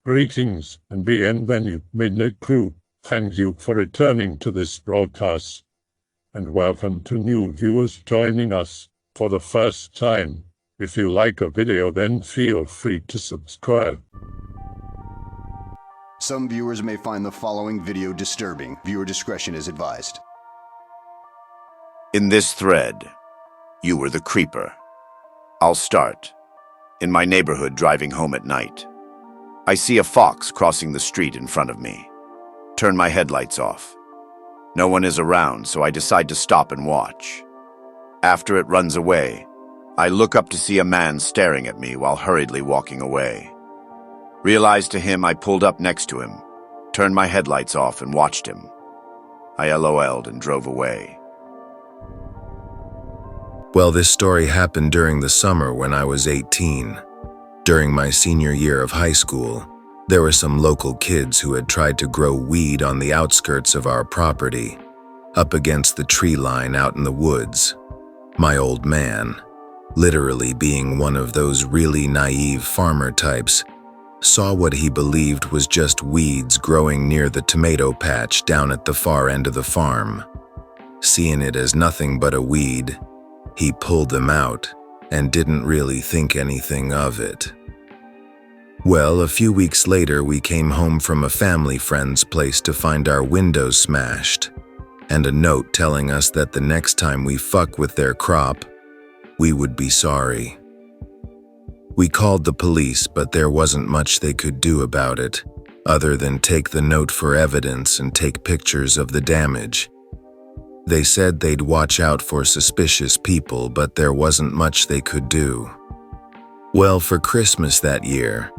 Greetings and bienvenue, Midnight Crew. Thank you for returning to this broadcast. And welcome to new viewers joining us for the first time. If you like a video, then feel free to subscribe. Some viewers may find the following video disturbing. Viewer discretion is advised. In this thread, you were the creeper. I'll start. In my neighborhood driving home at night, I see a fox crossing the street in front of me. Turn my headlights off. No one is around, so I decide to stop and watch. After it runs away, I look up to see a man staring at me while hurriedly walking away. Realized to him I pulled up next to him, turned my headlights off and watched him. I LOL'd and drove away. Well, this story happened during the summer when I was 18. During my senior year of high school, there were some local kids who had tried to grow weed on the outskirts of our property, up against the tree line out in the woods. My old man, literally being one of those really naive farmer types, saw what he believed was just weeds growing near the tomato patch down at the far end of the farm. Seeing it as nothing but a weed, he pulled them out and didn't really think anything of it. Well, a few weeks later, we came home from a family friend's place to find our windows smashed, and a note telling us that the next time we fuck with their crop, we would be sorry. We called the police, but there wasn't much they could do about it, other than take the note for evidence and take pictures of the damage. They said they'd watch out for suspicious people, but there wasn't much they could do. Well, for Christmas that year,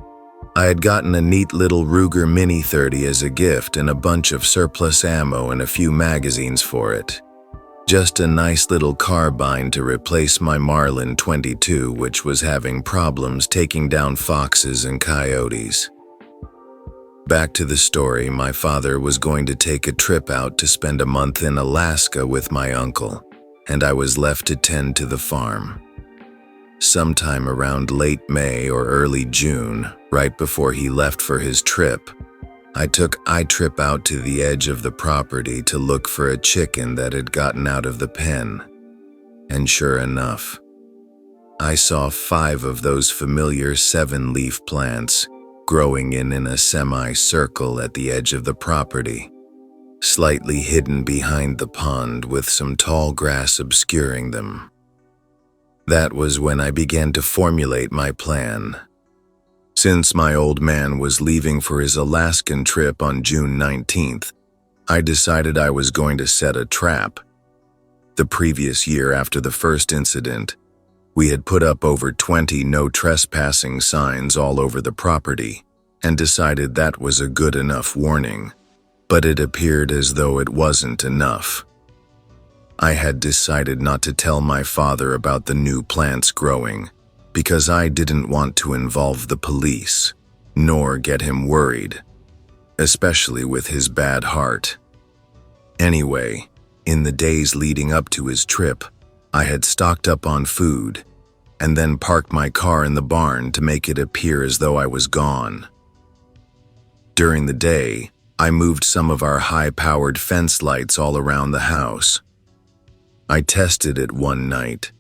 I had gotten a neat little Ruger Mini 30 as a gift and a bunch of surplus ammo and a few magazines for it. Just a nice little carbine to replace my Marlin 22, which was having problems taking down foxes and coyotes. Back to the story, my father was going to take a trip out to spend a month in Alaska with my uncle, and I was left to tend to the farm. Sometime around late May or early June, right before he left for his trip, I took I-Trip out to the edge of the property to look for a chicken that had gotten out of the pen. And sure enough, I saw 5 of those familiar 7-leaf plants growing in a semicircle at the edge of the property, slightly hidden behind the pond with some tall grass obscuring them. That was when I began to formulate my plan. Since my old man was leaving for his Alaskan trip on June 19th, I decided I was going to set a trap. The previous year after the first incident, we had put up over 20 no trespassing signs all over the property and decided that was a good enough warning, but it appeared as though it wasn't enough. I had decided not to tell my father about the new plants growing because I didn't want to involve the police, nor get him worried, especially with his bad heart. Anyway, in the days leading up to his trip, I had stocked up on food and then parked my car in the barn to make it appear as though I was gone. During the day, I moved some of our high-powered fence lights all around the house. I tested it one night,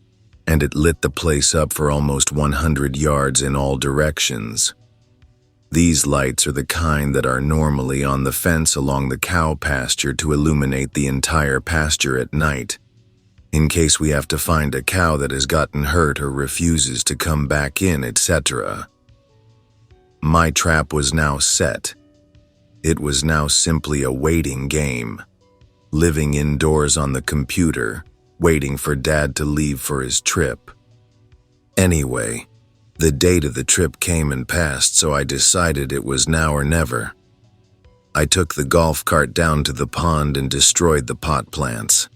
and it lit the place up for almost 100 yards in all directions. These lights are the kind that are normally on the fence along the cow pasture to illuminate the entire pasture at night, in case we have to find a cow that has gotten hurt or refuses to come back in, etc. My trap was now set. It was now simply a waiting game, living indoors on the computer, waiting for Dad to leave for his trip. Anyway, the date of the trip came and passed, so I decided it was now or never. I took the golf cart down to the pond and destroyed the pot plants.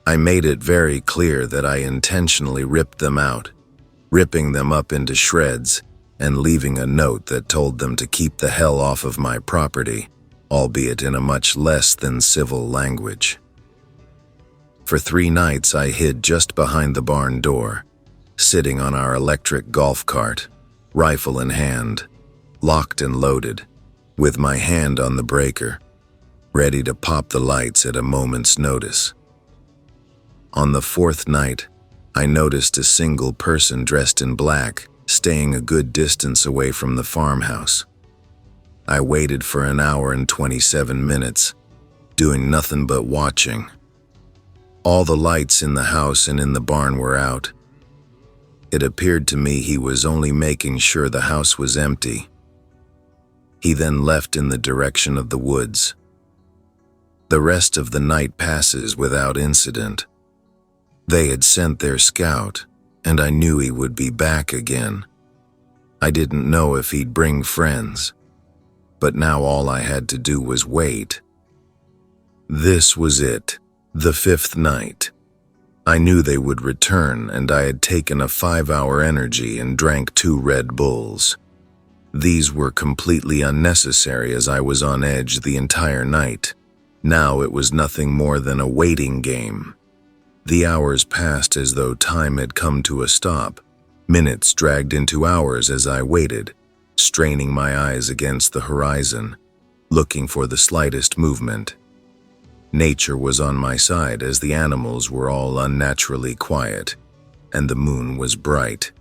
I made it very clear that I intentionally ripped them out, ripping them up into shreds and leaving a note that told them to keep the hell off of my property, albeit in a much less than civil language. For 3 nights I hid just behind the barn door, sitting on our electric golf cart, rifle in hand, locked and loaded, with my hand on the breaker, ready to pop the lights at a moment's notice. On the fourth night, I noticed a single person dressed in black, staying a good distance away from the farmhouse. I waited for an hour and 27 minutes, doing nothing but watching. All the lights in the house and in the barn were out. It appeared to me he was only making sure the house was empty. He then left in the direction of the woods. The rest of the night passes without incident. They had sent their scout, and I knew he would be back again. I didn't know if he'd bring friends, but now all I had to do was wait. This was it, the fifth night. I knew they would return, and I had taken a 5-hour energy and drank 2 Red Bulls. These were completely unnecessary as I was on edge the entire night. Now it was nothing more than a waiting game. The hours passed as though time had come to a stop. Minutes dragged into hours as I waited, straining my eyes against the horizon, looking for the slightest movement. Nature was on my side as the animals were all unnaturally quiet, and the moon was bright.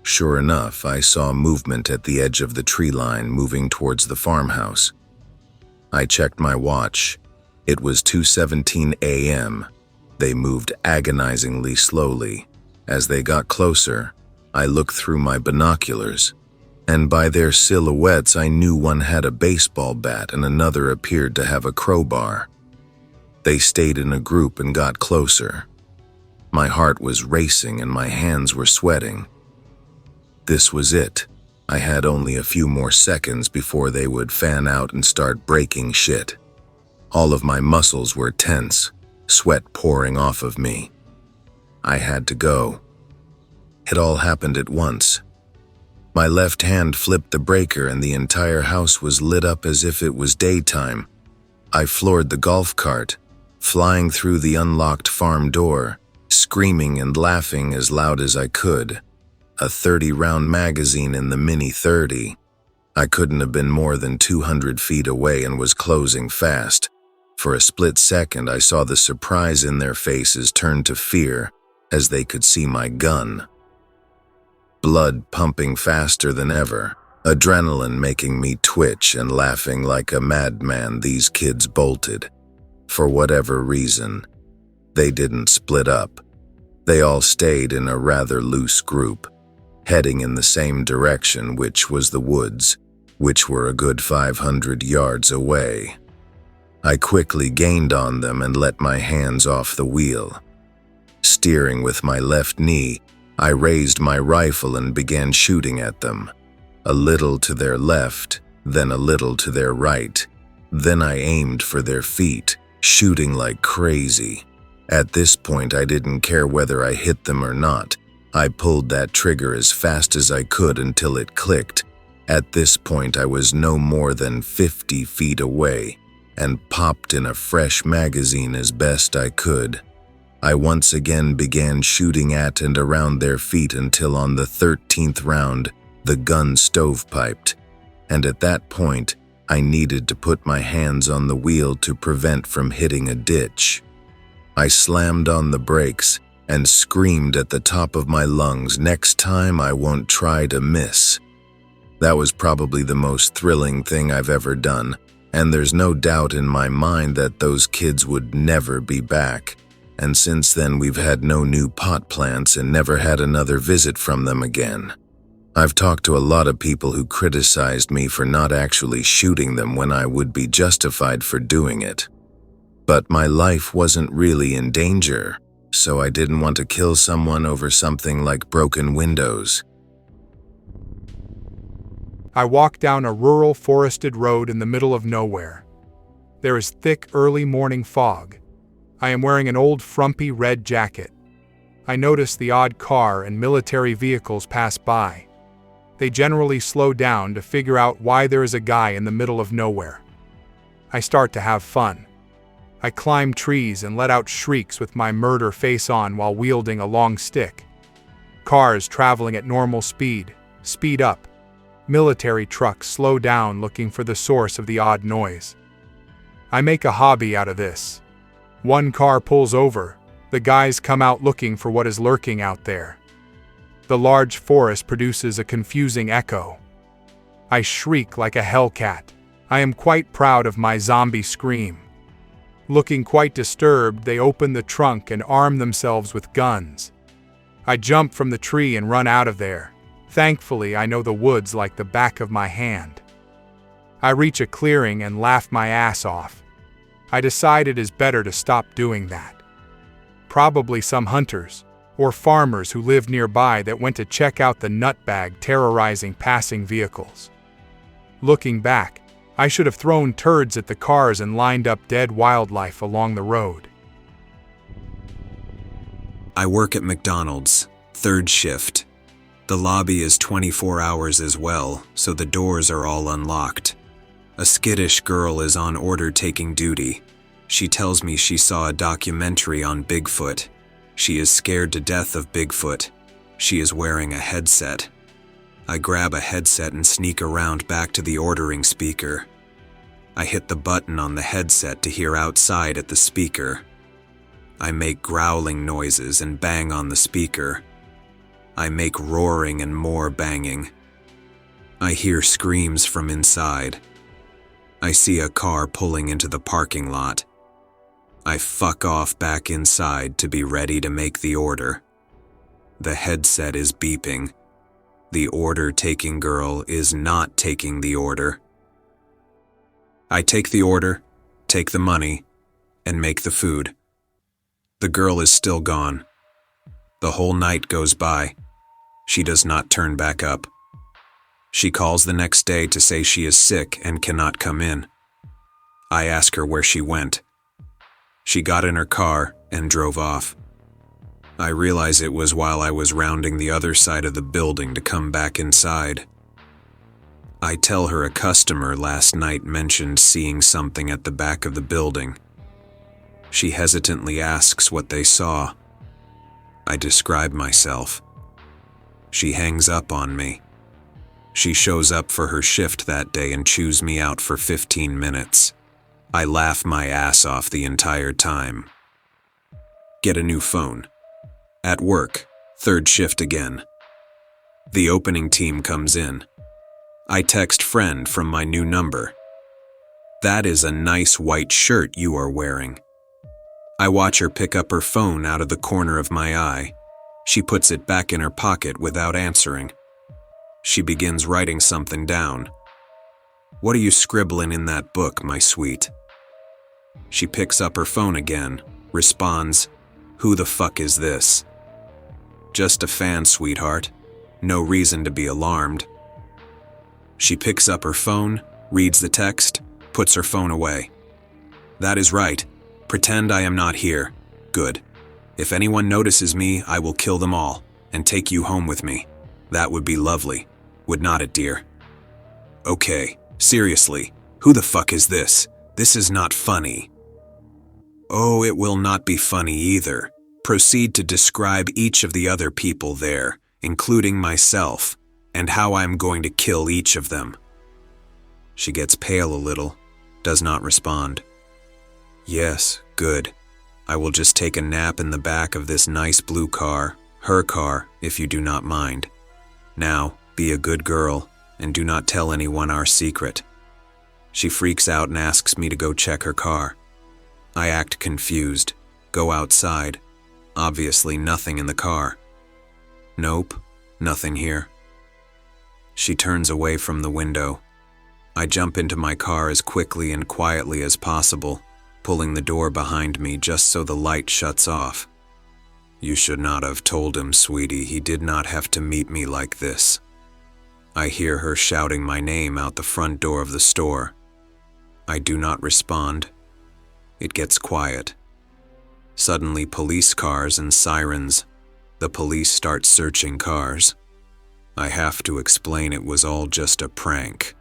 Sure enough, I saw movement at the edge of the tree line moving towards the farmhouse. I checked my watch. It was 2:17 a.m. They moved agonizingly slowly. As they got closer, I looked through my binoculars, and by their silhouettes I knew one had a baseball bat and another appeared to have a crowbar. They stayed in a group and got closer. My heart was racing and my hands were sweating. This was it. I had only a few more seconds before they would fan out and start breaking shit. All of my muscles were tense, sweat pouring off of me. I had to go. It all happened at once. My left hand flipped the breaker and the entire house was lit up as if it was daytime. I floored the golf cart, flying through the unlocked farm door, screaming and laughing as loud as I could. A 30-round magazine in the Mini 30. I couldn't have been more than 200 feet away and was closing fast. For a split second, I saw the surprise in their faces turn to fear as they could see my gun. Blood pumping faster than ever, adrenaline making me twitch and laughing like a madman, these kids bolted. For whatever reason, they didn't split up. They all stayed in a rather loose group, heading in the same direction, which was the woods, which were a good 500 yards away. I quickly gained on them and let my hands off the wheel. Steering with my left knee, I raised my rifle and began shooting at them. A little to their left, then a little to their right. Then I aimed for their feet, shooting like crazy. At this point, I didn't care whether I hit them or not. I pulled that trigger as fast as I could until it clicked. At this point, I was no more than 50 feet away and popped in a fresh magazine as best I could. I once again began shooting at and around their feet until on the 13th round, the gun stovepiped, and at that point, I needed to put my hands on the wheel to prevent from hitting a ditch. I slammed on the brakes and screamed at the top of my lungs, "Next time I won't try to miss." That was probably the most thrilling thing I've ever done, and there's no doubt in my mind that those kids would never be back. And since then we've had no new pot plants and never had another visit from them again. I've talked to a lot of people who criticized me for not actually shooting them when I would be justified for doing it. But my life wasn't really in danger, so I didn't want to kill someone over something like broken windows. I walk down a rural forested road in the middle of nowhere. There is thick early morning fog. I am wearing an old frumpy red jacket. I notice the odd car and military vehicles pass by. They generally slow down to figure out why there is a guy in the middle of nowhere. I start to have fun. I climb trees and let out shrieks with my murder face on while wielding a long stick. Cars traveling at normal speed, speed up. Military trucks slow down looking for the source of the odd noise. I make a hobby out of this. One car pulls over. The guys come out looking for what is lurking out there. The large forest produces a confusing echo. I shriek like a hellcat. I am quite proud of my zombie scream. Looking quite disturbed, they open the trunk and arm themselves with guns. I jump from the tree and run out of there. Thankfully, I know the woods like the back of my hand. I reach a clearing and laugh my ass off. I decide it is better to stop doing that. Probably some hunters or farmers who live nearby that went to check out the nutbag terrorizing passing vehicles. Looking back, I should have thrown turds at the cars and lined up dead wildlife along the road. I work at McDonald's, third shift. The lobby is 24 hours as well, so the doors are all unlocked. A skittish girl is on order taking duty. She tells me she saw a documentary on Bigfoot. She is scared to death of Bigfoot. She is wearing a headset. I grab a headset and sneak around back to the ordering speaker. I hit the button on the headset to hear outside at the speaker. I make growling noises and bang on the speaker. I make roaring and more banging. I hear screams from inside. I see a car pulling into the parking lot. I fuck off back inside to be ready to make the order. The headset is beeping. The order-taking girl is not taking the order. I take the order, take the money, and make the food. The girl is still gone. The whole night goes by. She does not turn back up. She calls the next day to say she is sick and cannot come in. I ask her where she went. She got in her car and drove off. I realize it was while I was rounding the other side of the building to come back inside. I tell her a customer last night mentioned seeing something at the back of the building. She hesitantly asks what they saw. I describe myself. She hangs up on me. She shows up for her shift that day and chews me out for 15 minutes. I laugh my ass off the entire time. Get a new phone. At work, third shift again. The opening team comes in. I text friend from my new number. That is a nice white shirt you are wearing. I watch her pick up her phone out of the corner of my eye. She puts it back in her pocket without answering. She begins writing something down. What are you scribbling in that book, my sweet? She picks up her phone again, responds, "Who the fuck is this?" Just a fan, sweetheart. No reason to be alarmed. She picks up her phone, reads the text, puts her phone away. That is right. Pretend I am not here. Good. If anyone notices me, I will kill them all and take you home with me. That would be lovely, would not it, dear? Okay, seriously, who the fuck is this? This is not funny. Oh, it will not be funny either. Proceed to describe each of the other people there, including myself, and how I'm going to kill each of them. She gets pale a little, does not respond. Yes, good. I will just take a nap in the back of this nice blue car, her car, if you do not mind. Now, be a good girl, and do not tell anyone our secret. She freaks out and asks me to go check her car. I act confused, go outside. Obviously nothing in the car. Nope, nothing here. She turns away from the window. I jump into my car as quickly and quietly as possible, pulling the door behind me just so the light shuts off. You should not have told him, sweetie. He did not have to meet me like this. I hear her shouting my name out the front door of the store. I do not respond. It gets quiet. Suddenly, police cars and sirens. The police start searching cars. I have to explain it was all just a prank.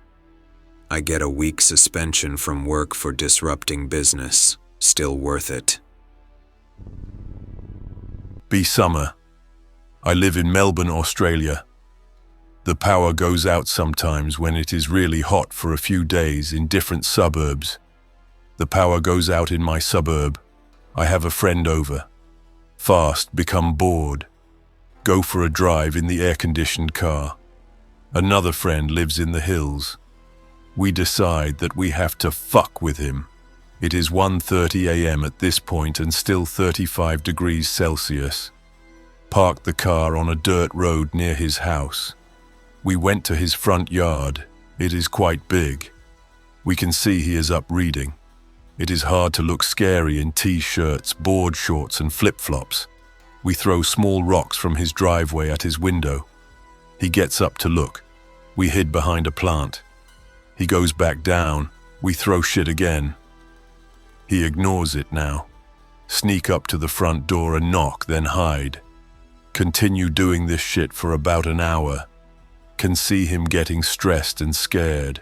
I get a week suspension from work for disrupting business. Still worth it. B. Summer. I live in Melbourne, Australia. The power goes out sometimes when it is really hot for a few days in different suburbs. The power goes out in my suburb. I have a friend over. Fast, become bored. Go for a drive in the air-conditioned car. Another friend lives in the hills. We decide that we have to fuck with him. It is 1:30 a.m. at this point and still 35 degrees Celsius. Parked the car on a dirt road near his house. We went to his front yard. It is quite big. We can see he is up reading. It is hard to look scary in t-shirts, board shorts and flip-flops. We throw small rocks from his driveway at his window. He gets up to look. We hid behind a plant. He goes back down. We throw shit again. He ignores it now. Sneak up to the front door and knock, then hide. Continue doing this shit for about an hour. Can see him getting stressed and scared.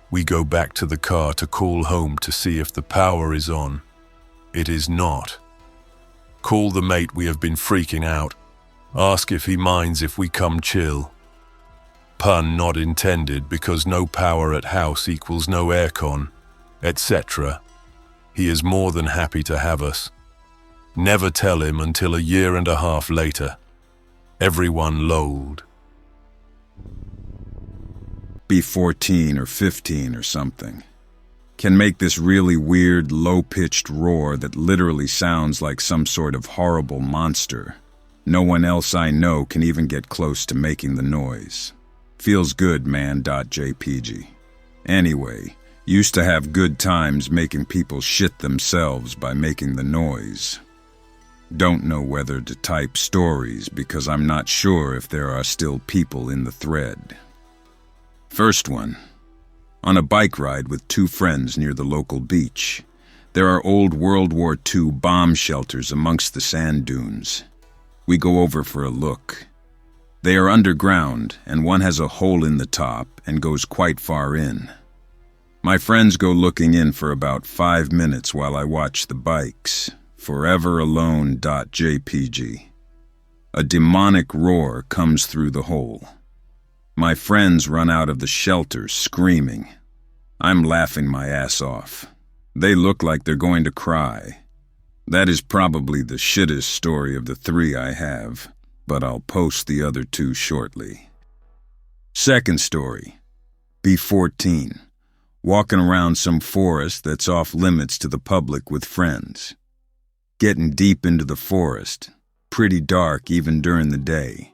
We go back to the car to call home to see if the power is on. It is not. Call the mate we have been freaking out. Ask if he minds if we come chill. Pun not intended because no power at house equals no aircon, etc. He is more than happy to have us. Never tell him until a year and a half later. Everyone lolled. Be 14 or 15 or something. Can make this really weird, low-pitched roar that literally sounds like some sort of horrible monster. No one else I know can even get close to making the noise. Feels good, man. .jpg. Anyway, used to have good times making people shit themselves by making the noise. Don't know whether to type stories because I'm not sure if there are still people in the thread. First one. On a bike ride with two friends near the local beach. There are old World War II bomb shelters amongst the sand dunes. We go over for a look. They are underground, and one has a hole in the top and goes quite far in. My friends go looking in for about 5 minutes while I watch the bikes. Forever alone. .jpg. A demonic roar comes through the hole. My friends run out of the shelter screaming. I'm laughing my ass off. They look like they're going to cry. That is probably the shittest story of the 3 I have, but I'll post the other 2 shortly. Second story. Be 14. Walking around some forest that's off limits to the public with friends. Getting deep into the forest, pretty dark even during the day.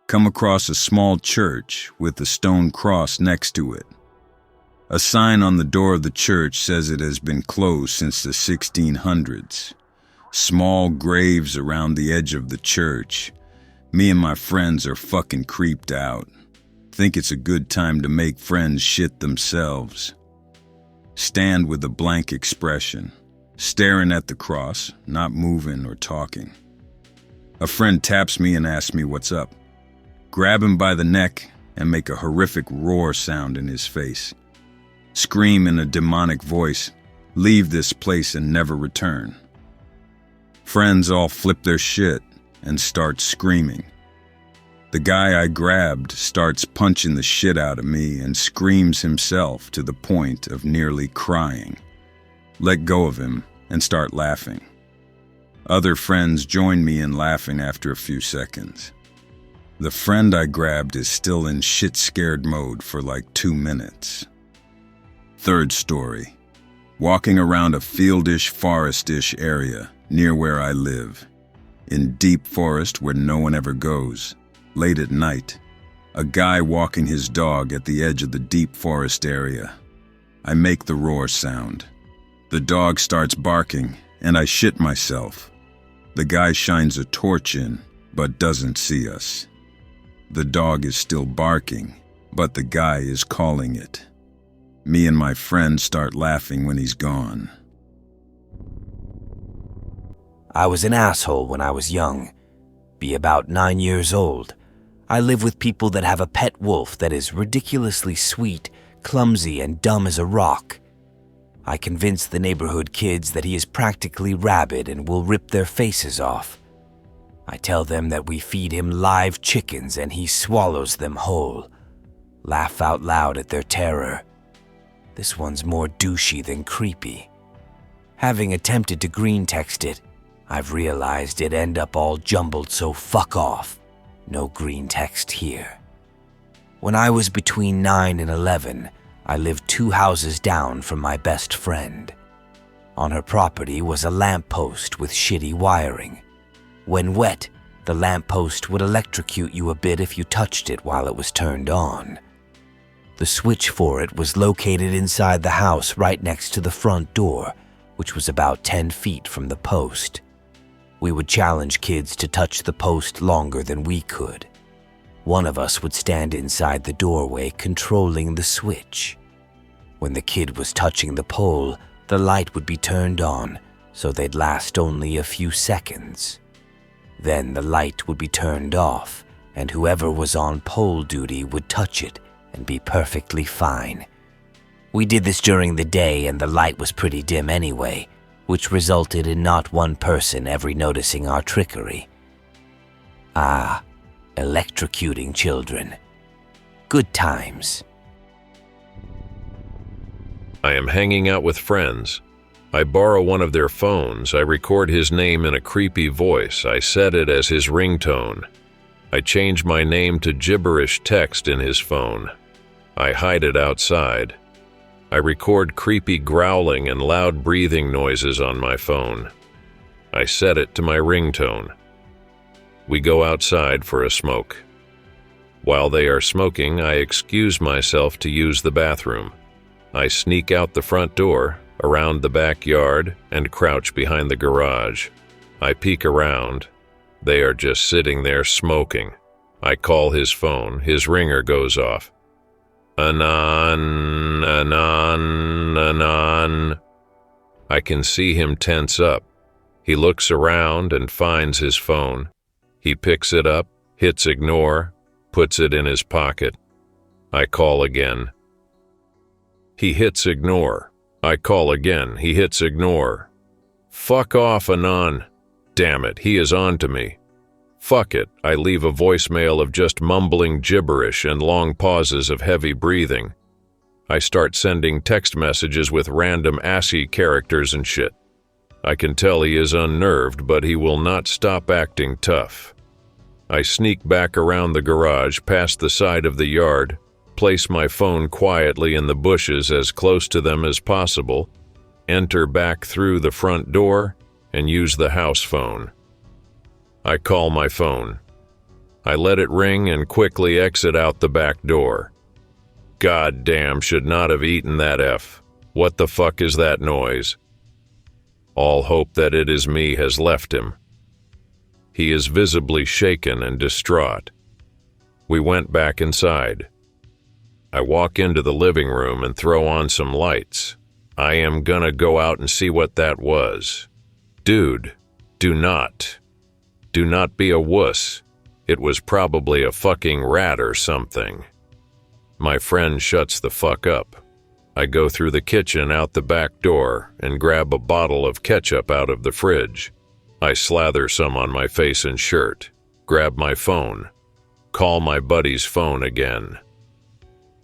Come across a small church with a stone cross next to it. A sign on the door of the church says it has been closed since the 1600s. Small graves around the edge of the church. Me and my friends are fucking creeped out. Think it's a good time to make friends shit themselves. Stand with a blank expression, staring at the cross, not moving or talking. A friend taps me and asks me what's up. Grab him by the neck and make a horrific roar sound in his face. Scream in a demonic voice, leave this place and never return. Friends all flip their shit and start screaming. The guy I grabbed starts punching the shit out of me and screams himself to the point of nearly crying. Let go of him and start laughing. Other friends join me in laughing after a few seconds. The friend I grabbed is still in shit-scared mode for like 2 minutes. Third story. Walking around a fieldish, forestish area near where I live. In deep forest where no one ever goes. Late at night. A guy walking his dog at the edge of the deep forest area. I make the roar sound. The dog starts barking, and I shit myself. The guy shines a torch in, but doesn't see us. The dog is still barking, but the guy is calling it. Me and my friend start laughing when he's gone. I was an asshole when I was young. Be about 9 years old. I live with people that have a pet wolf that is ridiculously sweet, clumsy, and dumb as a rock. I convince the neighborhood kids that he is practically rabid and will rip their faces off. I tell them that we feed him live chickens and he swallows them whole. Laugh out loud at their terror. This one's more douchey than creepy. Having attempted to greentext it, I've realized it'd end up all jumbled, so fuck off. No greentext here. When I was between 9 and 11, I lived 2 houses down from my best friend. On her property was a lamppost with shitty wiring. When wet, the lamppost would electrocute you a bit if you touched it while it was turned on. The switch for it was located inside the house right next to the front door, which was about 10 feet from the post. We would challenge kids to touch the post longer than we could. One of us would stand inside the doorway controlling the switch. When the kid was touching the pole, the light would be turned on, so they'd last only a few seconds. Then the light would be turned off, and whoever was on pole duty would touch it and be perfectly fine. We did this during the day, and the light was pretty dim anyway, which resulted in not one person ever noticing our trickery. Electrocuting children. Good times. I am hanging out with friends. I borrow one of their phones. I record his name in a creepy voice. I set it as his ringtone. I change my name to gibberish text in his phone. I hide it outside. I record creepy growling and loud breathing noises on my phone. I set it to my ringtone. We go outside for a smoke. While they are smoking, I excuse myself to use the bathroom. I sneak out the front door, around the backyard, and crouch behind the garage. I peek around. They are just sitting there smoking. I call his phone. His ringer goes off. Anon, anon, anon. I can see him tense up. He looks around and finds his phone. He picks it up, hits ignore, puts it in his pocket. I call again. He hits ignore. I call again. He hits ignore. Fuck off, Anon. Damn it, he is on to me. Fuck it, I leave a voicemail of just mumbling gibberish and long pauses of heavy breathing. I start sending text messages with random assy characters and shit. I can tell he is unnerved, but he will not stop acting tough. I sneak back around the garage, past the side of the yard, place my phone quietly in the bushes as close to them as possible, enter back through the front door, and use the house phone. I call my phone. I let it ring and quickly exit out the back door. God damn, should not have eaten that F. What the fuck is that noise? All hope that it is me has left him. He is visibly shaken and distraught. We went back inside. I walk into the living room and throw on some lights. I am gonna go out and see what that was. Dude, do not be a wuss. It was probably a fucking rat or something. My friend shuts the fuck up. I go through the kitchen out the back door and grab a bottle of ketchup out of the fridge. I slather some on my face and shirt, grab my phone, call my buddy's phone again.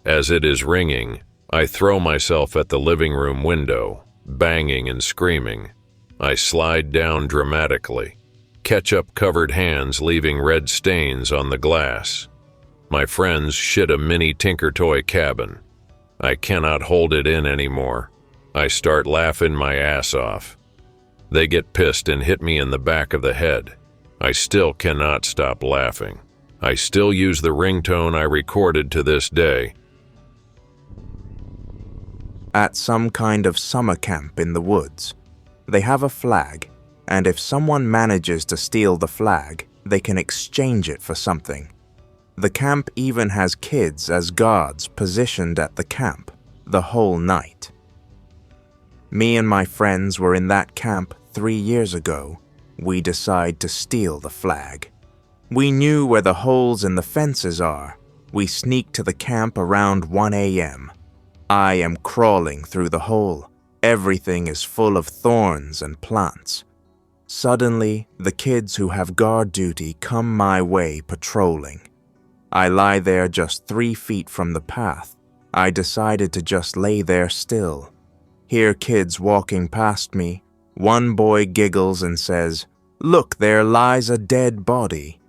As it is ringing, I throw myself at the living room window, banging and screaming. I slide down dramatically, ketchup-covered hands leaving red stains on the glass. My friends shit a mini Tinker Toy cabin. I cannot hold it in anymore. I start laughing my ass off. They get pissed and hit me in the back of the head. I still cannot stop laughing. I still use the ringtone I recorded to this day. At some kind of summer camp in the woods, they have a flag, and if someone manages to steal the flag, they can exchange it for something. The camp even has kids as guards positioned at the camp the whole night. Me and my friends were in that camp 3 years ago. We decide to steal the flag. We knew where the holes in the fences are. We sneak to the camp around 1 a.m. I am crawling through the hole. Everything is full of thorns and plants. Suddenly, the kids who have guard duty come my way patrolling. I lie there just 3 feet from the path. I decided to just lay there still. Hear kids walking past me. One boy giggles and says, "Look, there lies a dead body."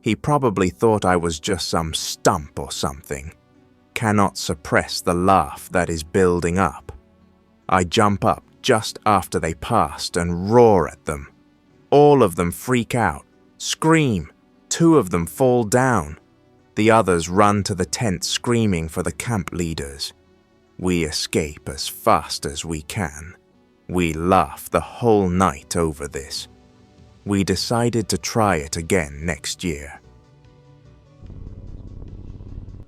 He probably thought I was just some stump or something. Cannot suppress the laugh that is building up. I jump up just after they passed and roar at them. All of them freak out, scream. 2 of them fall down. The others run to the tent screaming for the camp leaders. We escape as fast as we can. We laugh the whole night over this. We decided to try it again next year.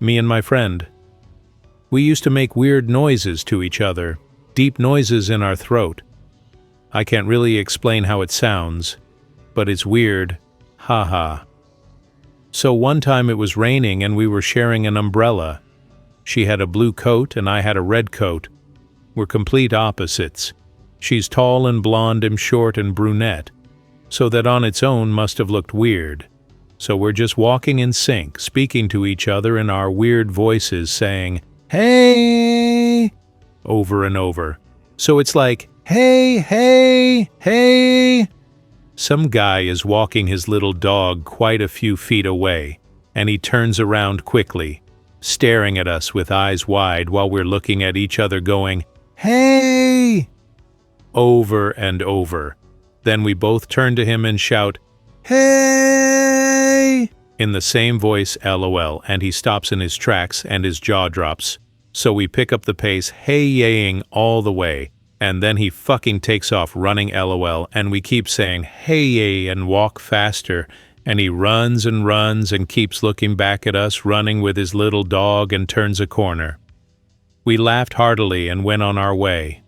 Me and my friend. We used to make weird noises to each other, deep noises in our throat. I can't really explain how it sounds, but it's weird. Ha ha. So one time it was raining and we were sharing an umbrella. She had a blue coat and I had a red coat. We're complete opposites. She's tall and blonde, I'm short and brunette. So that on its own must have looked weird. So we're just walking in sync, speaking to each other in our weird voices, saying, "Hey!" over and over. So it's like, "Hey, hey, hey!" Some guy is walking his little dog quite a few feet away, and he turns around quickly, staring at us with eyes wide while we're looking at each other going, "Hey!" over and over. Then we both turn to him and shout, "Hey!" in the same voice, LOL, and he stops in his tracks and his jaw drops. So we pick up the pace, hey-yaying all the way, and then he fucking takes off running, LOL, and we keep saying, "Hey-yay," and walk faster, and he runs and keeps looking back at us, running with his little dog, and turns a corner. We laughed heartily and went on our way.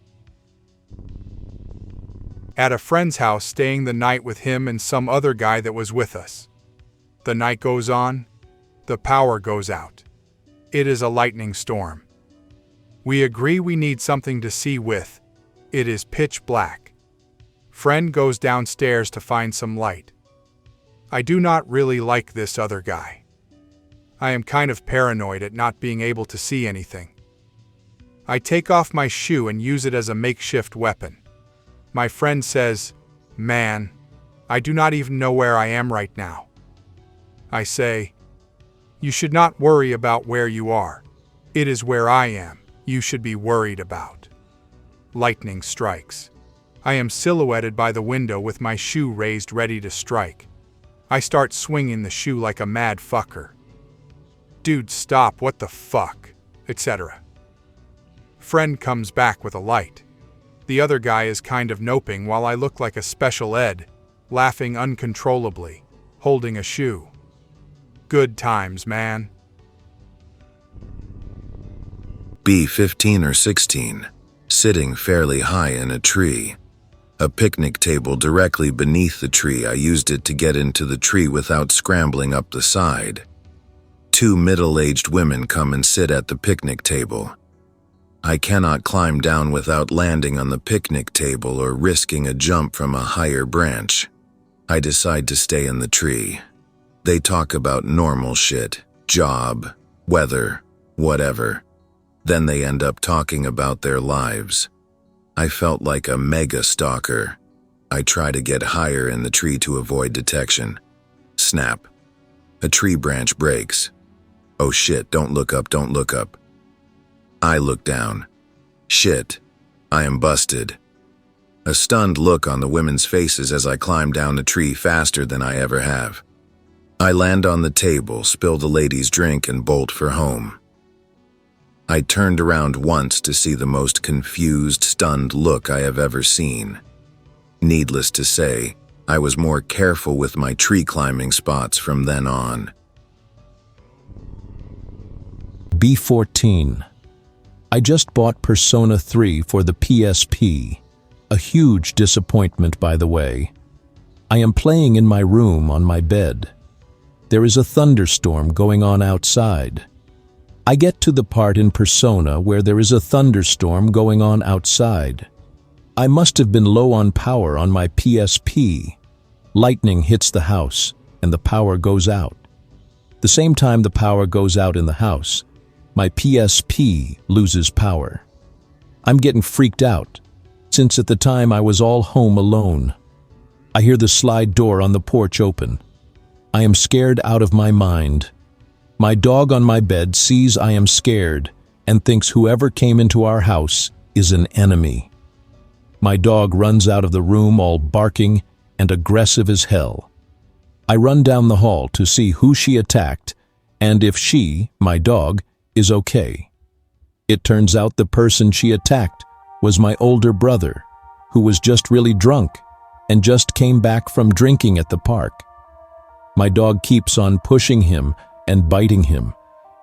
At a friend's house, staying the night with him and some other guy that was with us. The night goes on, the power goes out. It is a lightning storm. We agree we need something to see with. It is pitch black. Friend goes downstairs to find some light. I do not really like this other guy. I am kind of paranoid at not being able to see anything. I take off my shoe and use it as a makeshift weapon. My friend says, "Man, I do not even know where I am right now." I say, "You should not worry about where you are. It is where I am you should be worried about." Lightning strikes. I am silhouetted by the window with my shoe raised ready to strike. I start swinging the shoe like a mad fucker. "Dude, stop, what the fuck," etc. Friend comes back with a light. The other guy is kind of noping while I look like a special ed, laughing uncontrollably, holding a shoe. Good times, man. Be 15 or 16, sitting fairly high in a tree. A picnic table directly beneath the tree. I used it to get into the tree without scrambling up the side. 2 middle-aged women come and sit at the picnic table. I cannot climb down without landing on the picnic table or risking a jump from a higher branch. I decide to stay in the tree. They talk about normal shit, job, weather, whatever. Then they end up talking about their lives. I felt like a mega stalker. I try to get higher in the tree to avoid detection. Snap. A tree branch breaks. Oh shit, don't look up, don't look up. I look down. Shit, I am busted. A stunned look on the women's faces as I climb down the tree faster than I ever have. I land on the table, spill the lady's drink, and bolt for home. I turned around once to see the most confused, stunned look I have ever seen. Needless to say, I was more careful with my tree climbing spots from then on. B14. I just bought Persona 3 for the PSP. A huge disappointment, by the way. I am playing in my room on my bed. There is a thunderstorm going on outside. I get to the part in Persona where there is a thunderstorm going on outside. I must have been low on power on my PSP. Lightning hits the house, and the power goes out. The same time the power goes out in the house, my PSP loses power. I'm getting freaked out, since at the time I was all home alone. I hear the slide door on the porch open. I am scared out of my mind. My dog on my bed sees I am scared and thinks whoever came into our house is an enemy. My dog runs out of the room all barking and aggressive as hell. I run down the hall to see who she attacked and if she, my dog, is okay. It turns out the person she attacked was my older brother, who was just really drunk and just came back from drinking at the park. My dog keeps on pushing him and biting him,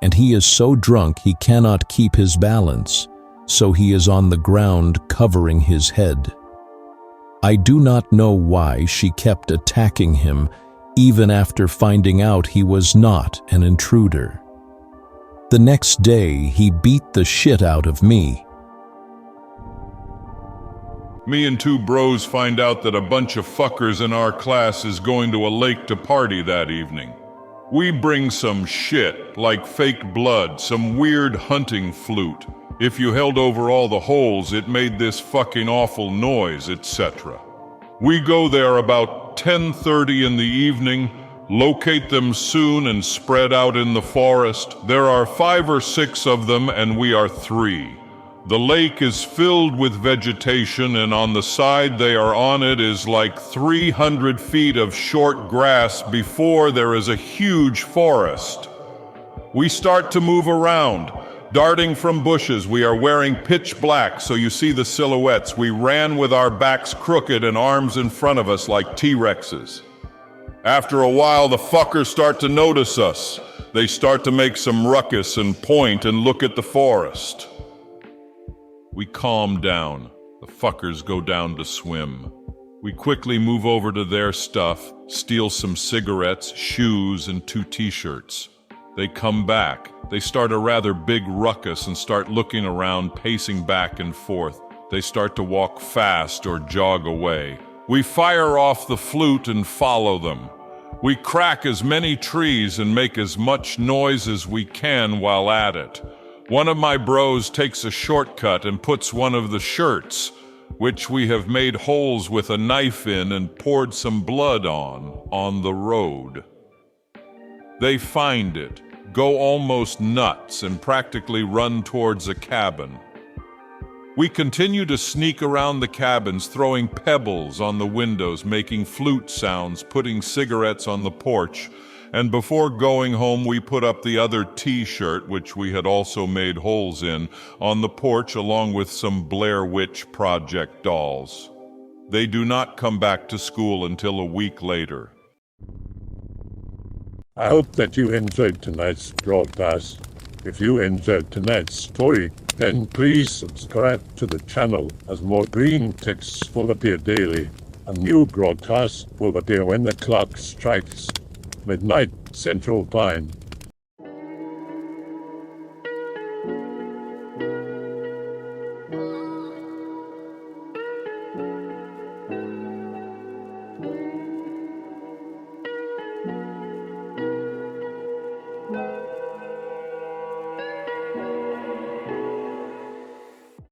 and he is so drunk he cannot keep his balance, so he is on the ground covering his head. I do not know why she kept attacking him even after finding out he was not an intruder. The next day, he beat the shit out of me. Me and two bros find out that a bunch of fuckers in our class is going to a lake to party that evening. We bring some shit, like fake blood, some weird hunting flute. If you held over all the holes, it made this fucking awful noise, etc. We go there about 10:30 in the evening, locate them soon and spread out in the forest. There are 5 or 6 of them and we are 3. The lake is filled with vegetation and on the side they are on it is like 300 feet of short grass before there is a huge forest. We start to move around, darting from bushes. We are wearing pitch black so you see the silhouettes. We ran with our backs crooked and arms in front of us like T-Rexes. After a while, the fuckers start to notice us. They start to make some ruckus and point and look at the forest. We calm down. The fuckers go down to swim. We quickly move over to their stuff, steal some cigarettes, shoes, and 2 t-shirts. They come back. They start a rather big ruckus and start looking around, pacing back and forth. They start to walk fast or jog away. We fire off the flute and follow them. We crack as many trees and make as much noise as we can while at it. One of my bros takes a shortcut and puts one of the shirts, which we have made holes with a knife in and poured some blood on the road. They find it, go almost nuts, and practically run towards a cabin. We continue to sneak around the cabins, throwing pebbles on the windows, making flute sounds, putting cigarettes on the porch, and before going home we put up the other t-shirt, which we had also made holes in, on the porch along with some Blair Witch Project dolls. They do not come back to school until a week later. I hope that you enjoyed tonight's broadcast. If you enjoyed tonight's story, then please subscribe to the channel as more Greentext will appear daily. A new broadcast will appear when the clock strikes midnight Central Time.